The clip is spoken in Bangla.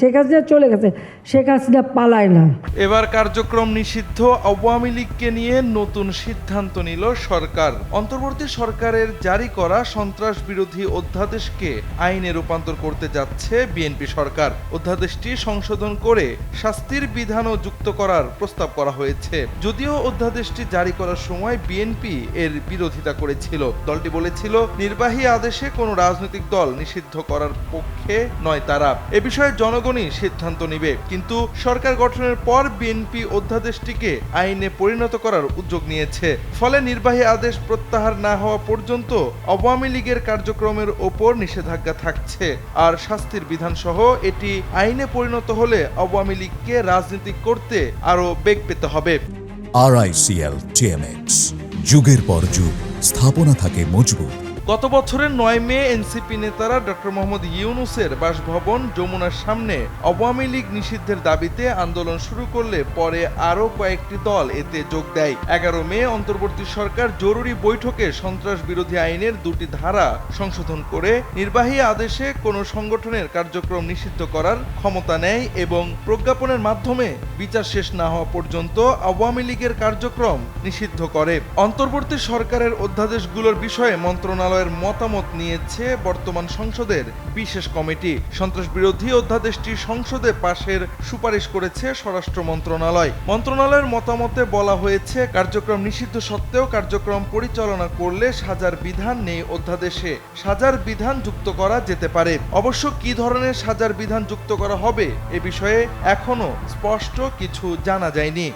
শেখ হাসিনা চলে গেছে, শেখ হাসিনা পালায় না। এবার কার্যক্রম নিষিদ্ধ আওয়ামী লীগকে নিয়ে নতুন সিদ্ধান্ত নিল সরকার। অন্তর্বর্তী সরকারের জারি করা সন্ত্রাস বিরোধী অধ্যাদেশকে আইনে রূপান্তর করতে যাচ্ছে বিএনপি সরকার। অধ্যাদেশটি সংশোধন করে শাস্তির বিধানও যুক্ত করার প্রস্তাব করা হয়েছে। যদিও অধ্যাদেশটি জারি করার সময় বিএনপি এর বিরোধিতা করেছিল। দলটি বলেছিল, নির্বাহী আদেশে কোনো রাজনৈতিক দল নিষিদ্ধ করার পক্ষে নয় তারা। এ বিষয়ে জনগণই সিদ্ধান্ত নেবে। কিন্তু সরকার গঠনের পর বিএনপি অধ্যাদেশটিকে আইনে পরিণত করার উদ্যোগ নিয়েছে। ফলে নির্বাহী আদেশ প্রত্যাহার না হওয়া পর্যন্ত আওয়ামী লীগের কার্যক্রমের ওপর নিষেধাজ্ঞা থাকছে। আর শাস্তির বিধান সহ এটি আইনে পরিণত হলে আওয়ামী লীগকে রাজনীতি করতে আরও বেগ পেতে হবে। RICL TMX, যুগের পর যুগ স্থাপনা থাকে মজবুত। গত বছরের 9 মে এনসিপি নেতারা ডক্টর মোহাম্মদ ইউনূসের বাসভবন যমুনার সামনে আওয়ামী লীগ নিষিদ্ধের দাবিতে আন্দোলন শুরু করলে পরে আরও কয়েকটি দল এতে যোগ দেয়। 11 মে অন্তর্বর্তী সরকার জরুরি বৈঠকে সন্ত্রাস বিরোধী আইনের 2টি ধারা সংশোধন করে নির্বাহী আদেশে কোনো সংগঠনের কার্যক্রম নিষিদ্ধ করার ক্ষমতা নেয় এবং প্রজ্ঞাপনের মাধ্যমে বিচার শেষ না হওয়া পর্যন্ত আওয়ামী লীগের কার্যক্রম নিষিদ্ধ করে। অন্তর্বর্তী সরকারের অধ্যাদেশগুলোর বিষয়ে মন্ত্রণালয় মতামত নিয়েছে বর্তমান সংসদের বিশেষ কমিটি। সন্ত্রাস বিরোধী অধ্যাদেশটি সংসদে পাশের সুপারিশ করেছে স্বরাষ্ট্র মন্ত্রণালয়। মন্ত্রণালয়ের মতামতে বলা হয়েছে, কার্যক্রম নিষিদ্ধ সত্ত্বেও কার্যক্রম পরিচালনা করলে সাজার বিধান নেই অধ্যাদেশে। সাজার বিধান যুক্ত করা যেতে পারে। অবশ্য কী ধরনের সাজার বিধান যুক্ত করা হবে এ বিষয়ে এখনো স্পষ্ট কিছু জানা যায়নি।